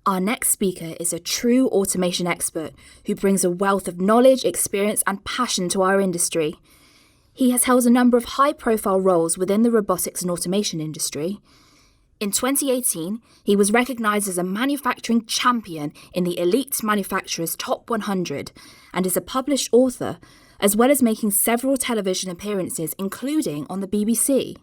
Our next speaker is a true automation expert who brings a wealth of knowledge, experience, and passion to our industry. He has held a number of high-profile roles within the robotics and automation industry. In 2018, he was recognised as a manufacturing champion in the Elite Manufacturers Top 100 and is a published author, as well as making several television appearances, including on the BBC.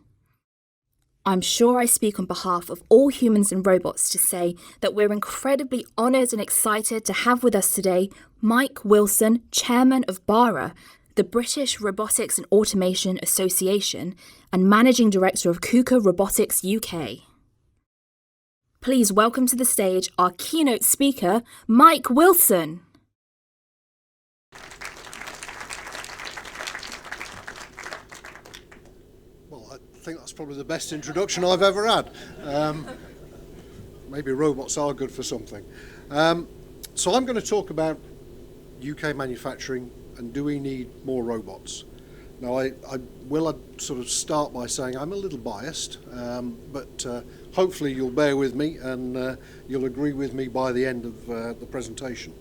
I'm sure I speak on behalf of all humans and robots to say that we're incredibly honoured and excited to have with us today Mike Wilson, Chairman of BARA, the British Robotics and Automation Association, and Managing Director of KUKA Robotics UK. Please welcome to the stage our keynote speaker, Mike Wilson. I think that's probably the best introduction I've ever had. Maybe robots are good for something. So I'm going to talk about UK manufacturing and do we need more robots. Now I will sort of start by saying I'm a little biased, but hopefully you'll bear with me and you'll agree with me by the end of the presentation.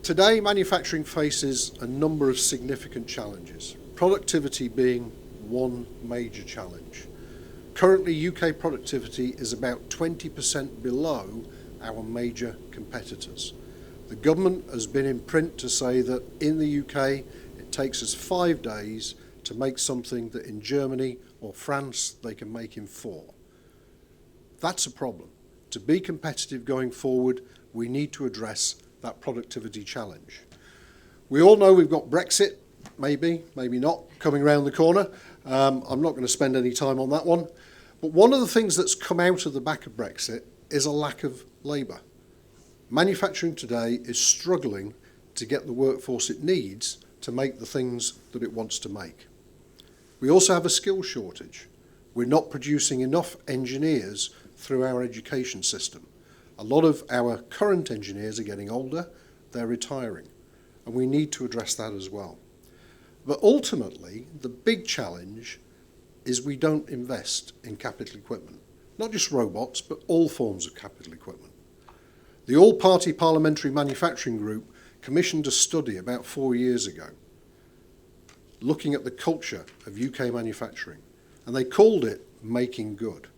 Today manufacturing faces a number of significant challenges, productivity being one major challenge. Currently, UK productivity is about 20% below our major competitors. The government has been in print to say that in the UK, it takes us 5 days to make something that in Germany or France, they can make in 4. That's a problem. To be competitive going forward, we need to address that productivity challenge. We all know we've got Brexit, maybe not, coming around the corner. I'm not going to spend any time on that one. But one of the things that's come out of the back of Brexit is a lack of labour. Manufacturing today is struggling to get the workforce it needs to make the things that it wants to make. We also have a skills shortage. We're not producing enough engineers through our education system. A lot of our current engineers are getting older, they're retiring, and we need to address that as well. But ultimately, the big challenge is we don't invest in capital equipment. Not just robots, but all forms of capital equipment. The All-Party Parliamentary Manufacturing Group commissioned a study about 4 years ago, looking at the culture of UK manufacturing, and they called it Making Good.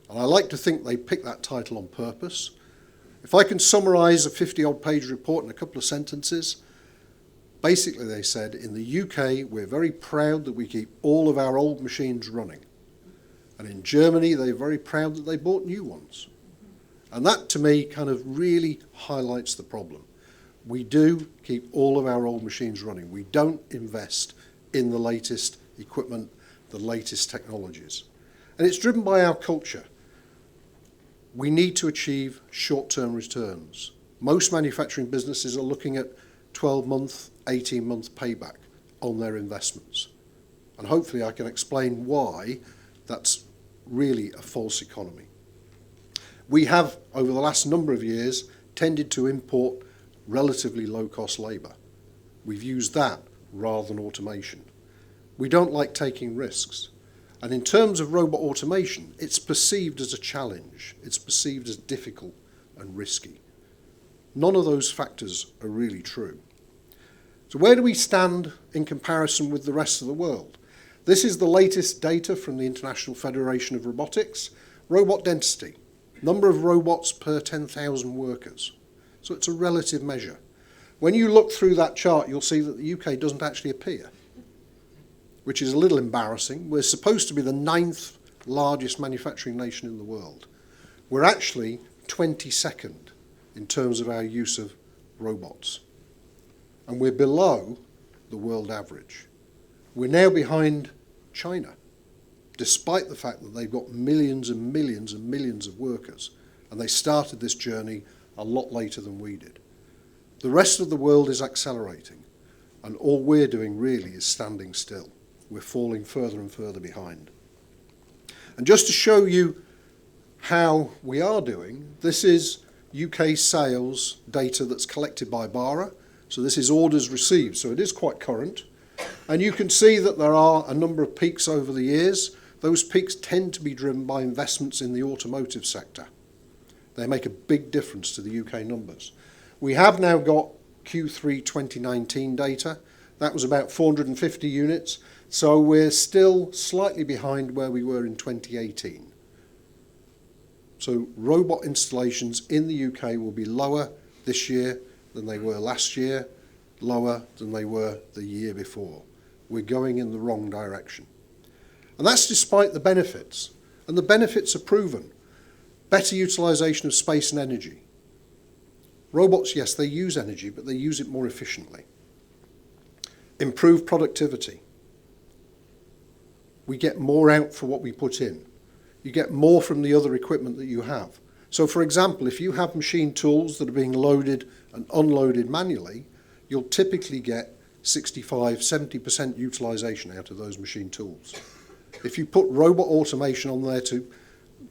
And I like to think they picked that title on purpose. If I can summarise a 50-odd page report in a couple of sentences, basically, they said, in the UK, we're very proud that we keep all of our old machines running. And in Germany, they're very proud that they bought new ones. And that, to me, kind of really highlights the problem. We do keep all of our old machines running. We don't invest in the latest equipment, the latest technologies. And it's driven by our culture. We need to achieve short-term returns. Most manufacturing businesses are looking at 12-month, 18-month payback on their investments. And hopefully I can explain why that's really a false economy. We have, over the last number of years, tended to import relatively low-cost labour. We've used that rather than automation. We don't like taking risks. And in terms of robot automation, it's perceived as a challenge. It's perceived as difficult and risky. None of those factors are really true. So where do we stand in comparison with the rest of the world? This is the latest data from the International Federation of Robotics. Robot density, number of robots per 10,000 workers. So it's a relative measure. When you look through that chart, you'll see that the UK doesn't actually appear, which is a little embarrassing. We're supposed to be the 9th largest manufacturing nation in the world. We're actually 22nd in terms of our use of robots. And we're below the world average. We're now behind China, despite the fact that they've got millions and millions and millions of workers, and they started this journey a lot later than we did. The rest of the world is accelerating, and all we're doing really is standing still. We're falling further and further behind. And just to show you how we are doing, this is UK sales data that's collected by BARA. So this is orders received, so it is quite current. And you can see that there are a number of peaks over the years. Those peaks tend to be driven by investments in the automotive sector. They make a big difference to the UK numbers. We have now got Q3 2019 data. That was about 450 units, so we're still slightly behind where we were in 2018. So robot installations in the UK will be lower this year than they were last year, lower than they were the year before. We're going in the wrong direction. And that's despite the benefits. And the benefits are proven. Better utilisation of space and energy. Robots, yes, they use energy, but they use it more efficiently. Improved productivity. We get more out for what we put in. You get more from the other equipment that you have. So, for example, if you have machine tools that are being loaded and unloaded manually, you'll typically get 65–70% utilisation out of those machine tools. If you put robot automation on there to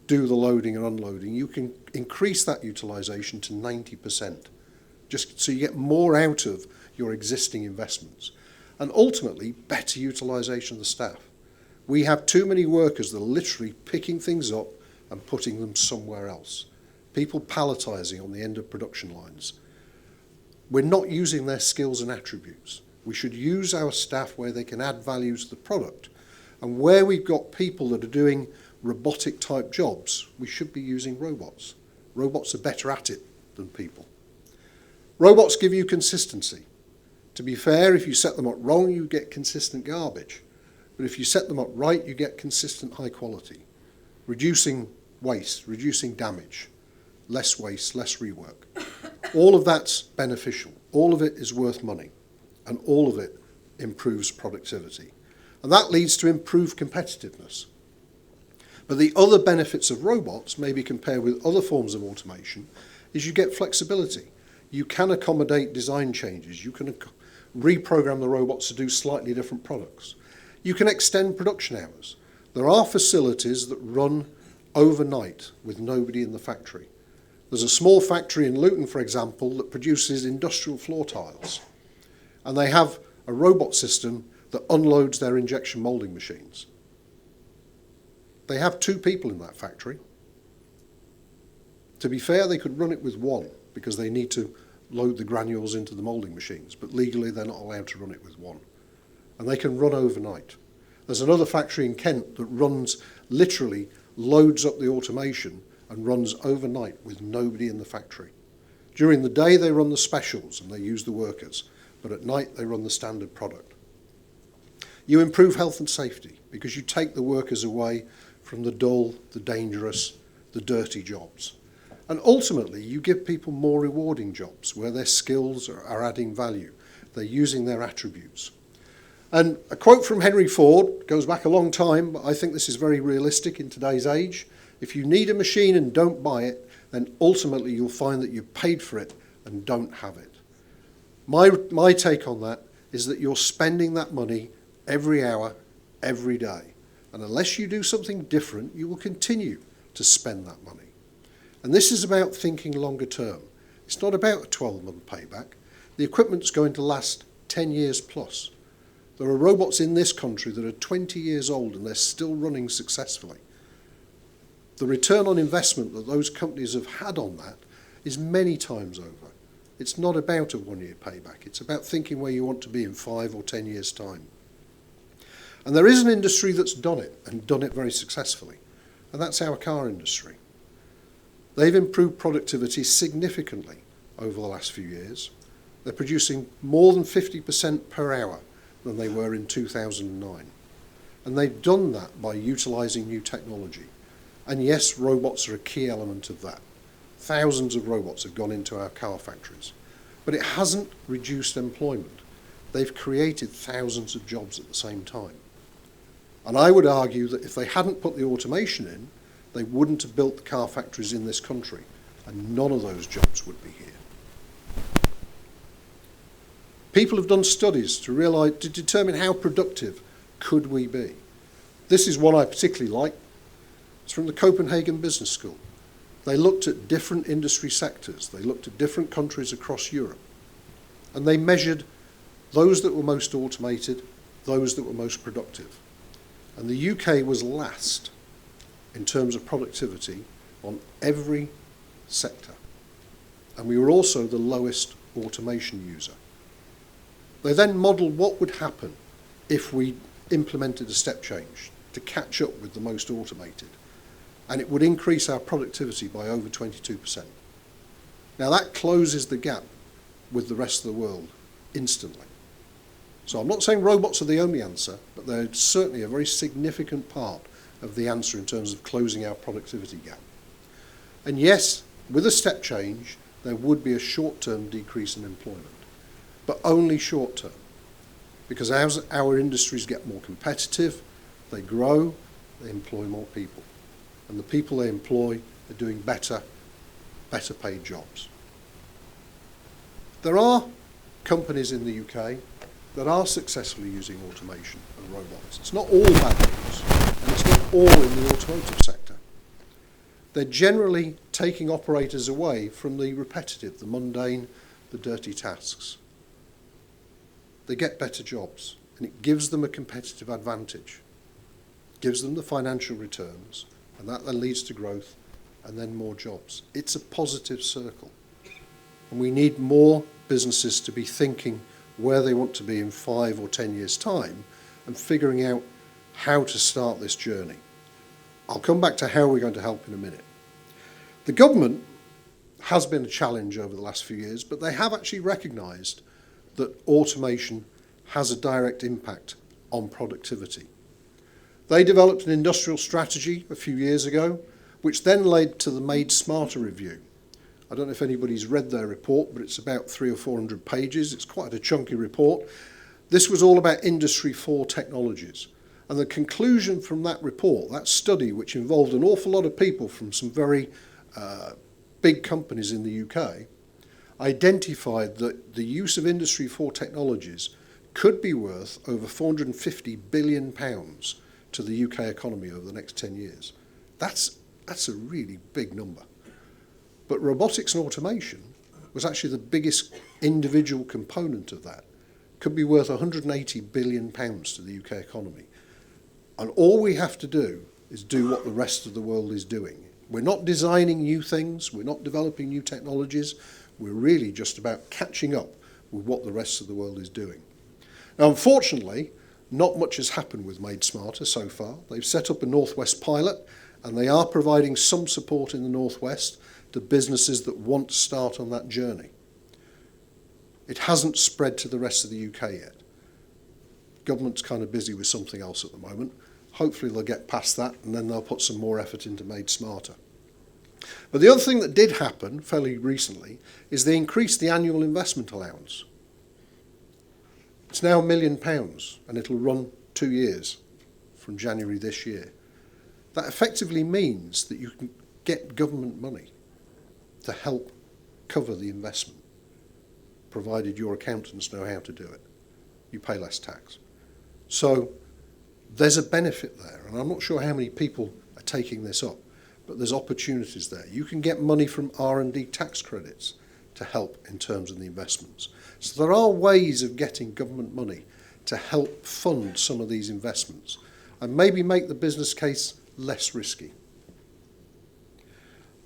do the loading and unloading, you can increase that utilisation to 90%, just so you get more out of your existing investments. And ultimately, better utilisation of the staff. We have too many workers that are literally picking things up and putting them somewhere else. People palletising on the end of production lines. We're not using their skills and attributes. We should use our staff where they can add value to the product. And where we've got people that are doing robotic type jobs, we should be using robots. Robots are better at it than people. Robots give you consistency. To be fair, if you set them up wrong, you get consistent garbage. But if you set them up right, you get consistent high quality. Reducing waste, reducing damage, less waste, less rework. All of that's beneficial. All of it is worth money. And all of it improves productivity. And that leads to improved competitiveness. But the other benefits of robots, maybe compared with other forms of automation, is you get flexibility. You can accommodate design changes. You can reprogram the robots to do slightly different products. You can extend production hours. There are facilities that run overnight with nobody in the factory. There's a small factory in Luton, for example, that produces industrial floor tiles. And they have a robot system that unloads their injection moulding machines. They have 2 people in that factory. To be fair, they could run it with 1 because they need to load the granules into the moulding machines, but legally they're not allowed to run it with 1. And they can run overnight. There's another factory in Kent that runs, literally loads up the automation and runs overnight with nobody in the factory. During the day they run the specials and they use the workers, but at night they run the standard product. You improve health and safety because you take the workers away from the dull, the dangerous, the dirty jobs. And ultimately, you give people more rewarding jobs where their skills are adding value. They're using their attributes. And a quote from Henry Ford goes back a long time, but I think this is very realistic in today's age. If you need a machine and don't buy it, then ultimately you'll find that you've paid for it and don't have it. My take on that is that you're spending that money every hour, every day. And unless you do something different, you will continue to spend that money. And this is about thinking longer term. It's not about a 12-month payback. The equipment's going to last 10 years plus. There are robots in this country that are 20 years old and they're still running successfully. The return on investment that those companies have had on that is many times over. It's not about a 1-year payback. It's about thinking where you want to be in 5 or 10 years' time. And there is an industry that's done it, and done it very successfully, and that's our car industry. They've improved productivity significantly over the last few years. They're producing more than 50% per hour than they were in 2009. And they've done that by utilising new technology. And yes, robots are a key element of that. Thousands of robots have gone into our car factories. But it hasn't reduced employment. They've created thousands of jobs at the same time. And I would argue that if they hadn't put the automation in, they wouldn't have built the car factories in this country, and none of those jobs would be here. People have done studies to determine how productive could we be. This is one I particularly like. It's from the Copenhagen Business School. They looked at different industry sectors. They looked at different countries across Europe. And they measured those that were most automated, those that were most productive. And the UK was last in terms of productivity on every sector. And we were also the lowest automation user. They then modelled what would happen if we implemented a step change to catch up with the most automated. And it would increase our productivity by over 22%. Now that closes the gap with the rest of the world instantly. So I'm not saying robots are the only answer, but they're certainly a very significant part of the answer in terms of closing our productivity gap. And yes, with a step change, there would be a short-term decrease in employment, but only short-term. Because as our industries get more competitive, they grow, they employ more people. And the people they employ are doing better paid jobs. There are companies in the UK that are successfully using automation and robots. It's not all bad news, and it's not all in the automotive sector. They're generally taking operators away from the repetitive, the mundane, the dirty tasks. They get better jobs, and it gives them a competitive advantage. It gives them the financial returns, and that then leads to growth and then more jobs. It's a positive circle. And we need more businesses to be thinking where they want to be in 5 or 10 years' time and figuring out how to start this journey. I'll come back to how we're going to help in a minute. The government has been a challenge over the last few years, but they have actually recognised that automation has a direct impact on productivity. They developed an industrial strategy a few years ago, which then led to the Made Smarter review. I don't know if anybody's read their report, but it's about 300 or 400 pages. It's quite a chunky report. This was all about Industry 4 technologies. And the conclusion from that report, that study, which involved an awful lot of people from some very big companies in the UK, identified that the use of Industry 4 technologies could be worth over £450 billion to the UK economy over the next 10 years. That's a really big number. But robotics and automation was actually the biggest individual component of that. Could be worth £180 billion to the UK economy. And all we have to do is do what the rest of the world is doing. We're not designing new things, we're not developing new technologies, we're really just about catching up with what the rest of the world is doing. Now, unfortunately, not much has happened with Made Smarter so far. They've set up a Northwest pilot, and they are providing some support in the Northwest to businesses that want to start on that journey. It hasn't spread to the rest of the UK yet. Government's kind of busy with something else at the moment. Hopefully they'll get past that, and then they'll put some more effort into Made Smarter. But the other thing that did happen fairly recently is they increased the annual investment allowance. It's now £1 million, and it'll run 2 years from January this year. That effectively means that you can get government money to help cover the investment, provided your accountants know how to do it. You pay less tax. So there's a benefit there, and I'm not sure how many people are taking this up, but there's opportunities there. You can get money from R&D tax credits to help in terms of the investments. So there are ways of getting government money to help fund some of these investments and maybe make the business case less risky.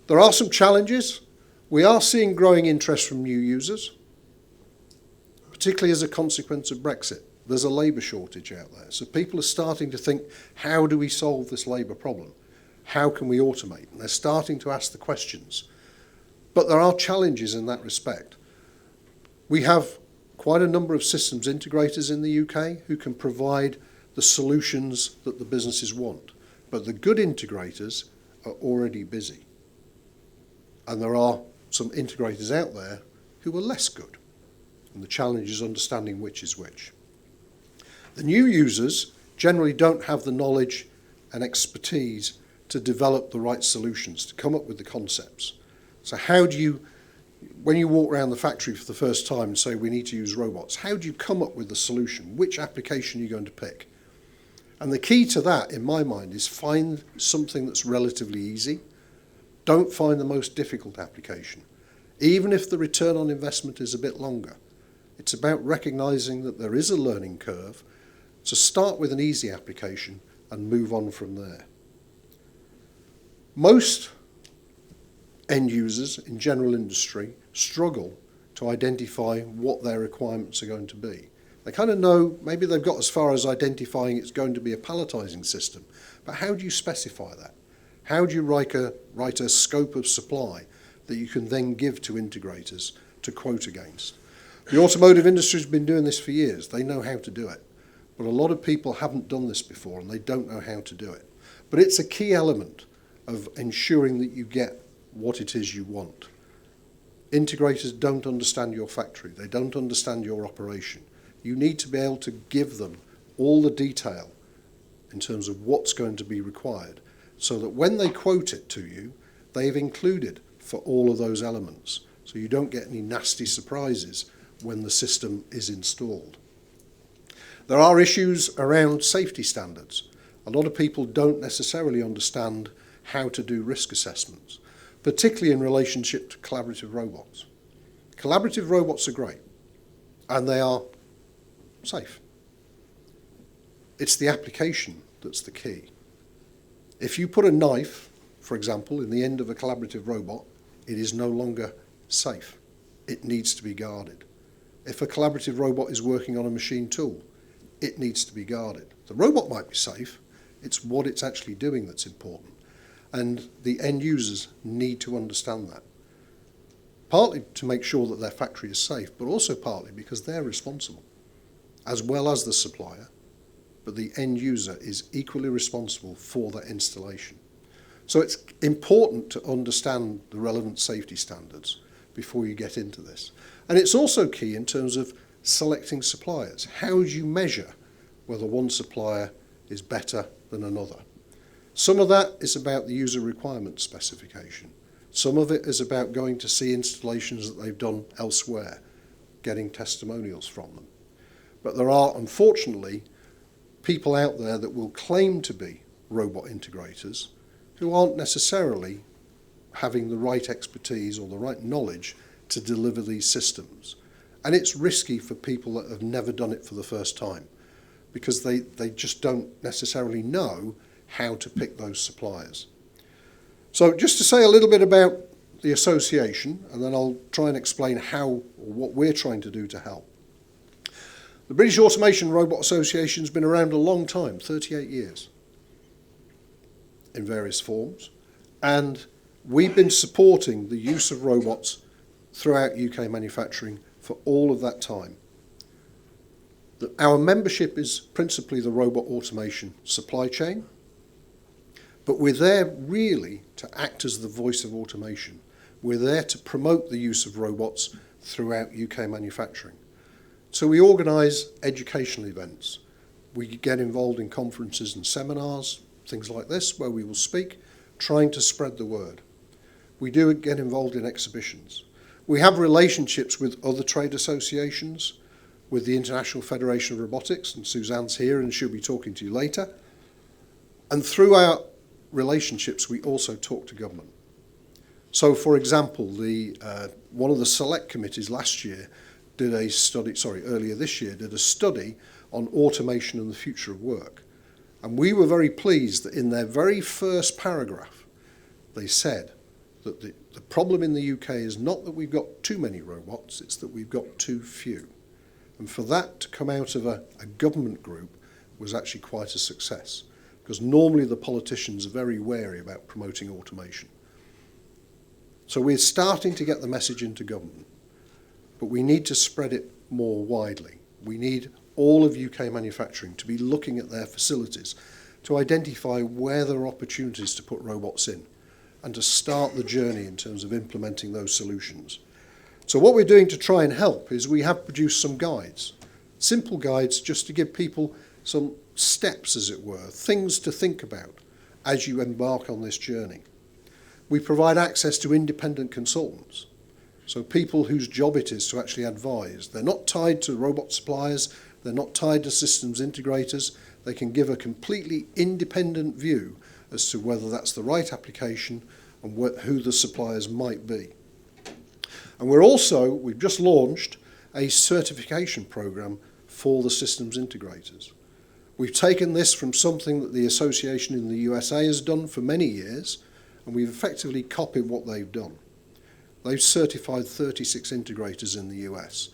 There are some challenges. We are seeing growing interest from new users, particularly as a consequence of Brexit. There's a labour shortage out there. So people are starting to think, how do we solve this labour problem? How can we automate? And they're starting to ask the questions. But there are challenges in that respect. We have quite a number of systems integrators in the UK who can provide the solutions that the businesses want. But the good integrators are already busy. And there are some integrators out there who are less good. And the challenge is understanding which is which. The new users generally don't have the knowledge and expertise to develop the right solutions, to come up with the concepts. So how do you, when you walk around the factory for the first time and say we need to use robots, how do you come up with the solution? Which application are you going to pick? And the key to that, in my mind, is find something that's relatively easy. Don't find the most difficult application, even if the return on investment is a bit longer. It's about recognising that there is a learning curve, so start with an easy application and move on from there. Most end users in general industry struggle to identify what their requirements are going to be. They kind of know, maybe they've got as far as identifying it's going to be a palletizing system, but how do you specify that? How do you write a scope of supply that you can then give to integrators to quote against? The automotive industry has been doing this for years. They know how to do it. But a lot of people haven't done this before and they don't know how to do it. But it's a key element of ensuring that you get what it is you want. Integrators don't understand your factory. They don't understand your operation. You need to be able to give them all the detail in terms of what's going to be required so that when they quote it to you, they've included for all of those elements. So you don't get any nasty surprises when the system is installed. There are issues around safety standards. A lot of people don't necessarily understand how to do risk assessments, particularly in relationship to collaborative robots. Collaborative robots are great, and they are safe. It's the application that's the key. If you put a knife, for example, in the end of a collaborative robot, it is no longer safe. It needs to be guarded. If a collaborative robot is working on a machine tool, it needs to be guarded. The robot might be safe, it's what it's actually doing that's important. And the end users need to understand that. Partly to make sure that their factory is safe, but also partly because they're responsible, as well as the supplier, but the end user is equally responsible for that installation. So it's important to understand the relevant safety standards before you get into this. And it's also key in terms of selecting suppliers. How do you measure whether one supplier is better than another? Some of that is about the user requirement specification. Some of it is about going to see installations that they've done elsewhere, getting testimonials from them. But there are, unfortunately, people out there that will claim to be robot integrators who aren't necessarily having the right expertise or the right knowledge to deliver these systems. And it's risky for people that have never done it for the first time because they just don't necessarily know how to pick those suppliers. So just to say a little bit about the association, and then I'll try and explain how or what we're trying to do to help. The British Automation Robot Association has been around a long time, 38 years, in various forms, and we've been supporting the use of robots throughout UK manufacturing for all of that time. Our membership is principally the robot automation supply chain, but we're there really to act as the voice of automation. We're there to promote the use of robots throughout UK manufacturing. So we organise educational events. We get involved in conferences and seminars, things like this, where we will speak, trying to spread the word. We do get involved in exhibitions. We have relationships with other trade associations, with the International Federation of Robotics, and Suzanne's here and she'll be talking to you later. And through our relationships, we also talk to government. So, for example, one of the select committees last year earlier this year, did a study on automation and the future of work. And we were very pleased that in their very first paragraph, they said that the problem in the UK is not that we've got too many robots, it's that we've got too few. And for that to come out of a government group was actually quite a success, because normally the politicians are very wary about promoting automation. So we're starting to get the message into government, but we need to spread it more widely. We need all of UK manufacturing to be looking at their facilities to identify where there are opportunities to put robots in and to start the journey in terms of implementing those solutions. So what we're doing to try and help is we have produced some guides, simple guides just to give people some steps, as it were, things to think about as you embark on this journey. We provide access to independent consultants, so people whose job it is to actually advise. They're not tied to robot suppliers, they're not tied to systems integrators. They can give a completely independent view as to whether that's the right application and who the suppliers might be. And we've just launched a certification program for the systems integrators. We've taken this from something that the association in the USA has done for many years, and we've effectively copied what they've done. They've certified 36 integrators in the US,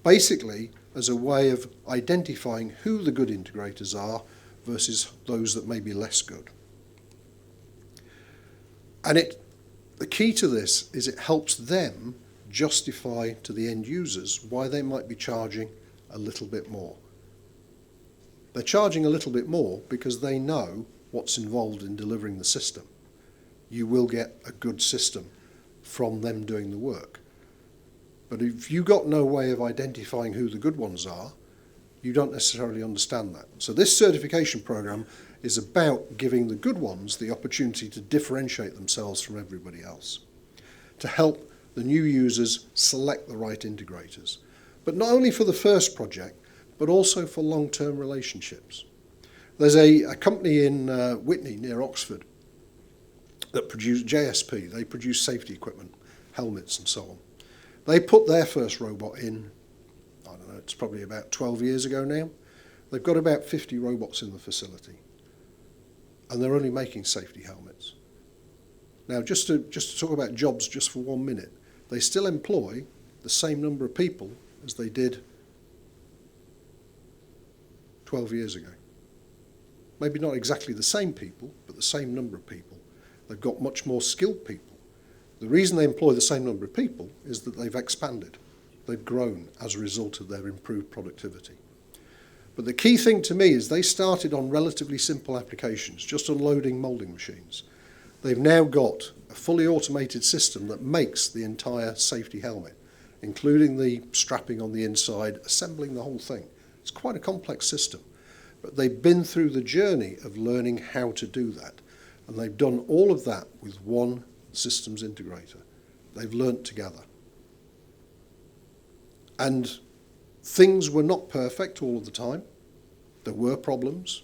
basically as a way of identifying who the good integrators are versus those that may be less good. And the key to this is it helps them justify to the end users why they might be charging a little bit more. They're charging a little bit more because they know what's involved in delivering the system. You will get a good system from them doing the work. But if you've got no way of identifying who the good ones are, you don't necessarily understand that. So this certification program is about giving the good ones the opportunity to differentiate themselves from everybody else, to help the new users select the right integrators. But not only for the first project, but also for long-term relationships. There's a company in Whitney near Oxford that produce JSP. They produce safety equipment, helmets and so on. They put their first robot in, I don't know, it's probably about 12 years ago now. They've got about 50 robots in the facility, and they're only making safety helmets. Now, just to talk about jobs just for 1 minute, they still employ the same number of people as they did 12 years ago. Maybe not exactly the same people, but the same number of people. They've got much more skilled people. The reason they employ the same number of people is that they've expanded. They've grown as a result of their improved productivity. But the key thing to me is they started on relatively simple applications, just unloading moulding machines. They've now got a fully automated system that makes the entire safety helmet, including the strapping on the inside, assembling the whole thing. It's quite a complex system, but they've been through the journey of learning how to do that, and they've done all of that with one systems integrator. They've learnt together. And things were not perfect all of the time. There were problems,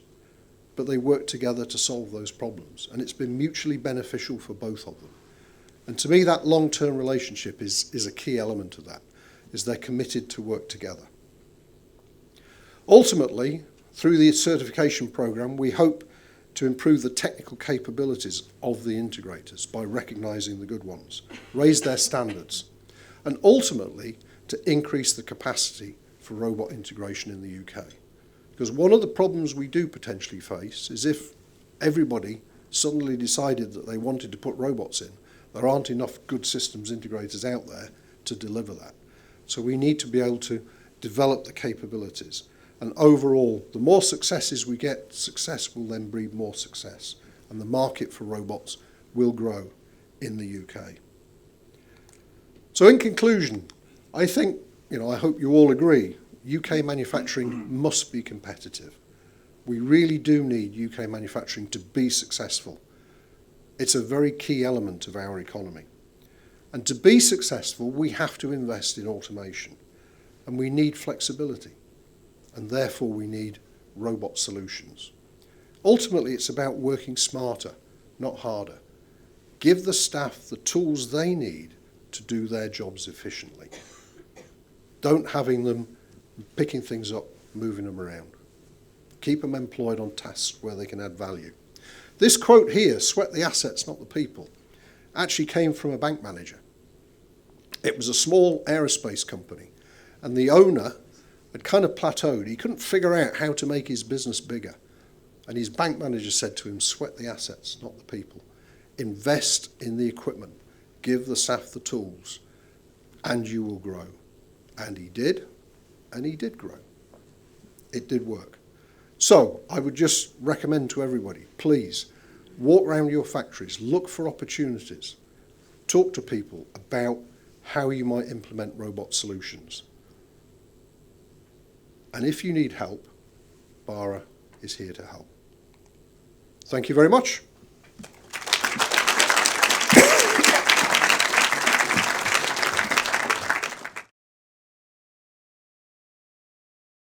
but they worked together to solve those problems, and it's been mutually beneficial for both of them. And to me, that long-term relationship is a key element of that, is they're committed to work together. Ultimately, through the certification program, we hope to improve the technical capabilities of the integrators by recognising the good ones, raise their standards, and ultimately to increase the capacity for robot integration in the UK. Because one of the problems we do potentially face is if everybody suddenly decided that they wanted to put robots in, there aren't enough good systems integrators out there to deliver that. So we need to be able to develop the capabilities. And overall, the more successes we get, success will then breed more success. And the market for robots will grow in the UK. So in conclusion, I think, I hope you all agree, UK manufacturing must be competitive. We really do need UK manufacturing to be successful. It's a very key element of our economy. And to be successful, we have to invest in automation. And we need flexibility. And therefore we need robot solutions. Ultimately, it's about working smarter, not harder. Give the staff the tools they need to do their jobs efficiently. Don't having them picking things up, moving them around. Keep them employed on tasks where they can add value. This quote here, sweat the assets, not the people, actually came from a bank manager. It was a small aerospace company, and the owner had kind of plateaued. He couldn't figure out how to make his business bigger. And his bank manager said to him, sweat the assets, not the people. Invest in the equipment. Give the staff the tools, and you will grow. And he did grow. It did work. So I would just recommend to everybody, please, walk around your factories, look for opportunities, talk to people about how you might implement robot solutions. And if you need help, BARA is here to help. Thank you very much.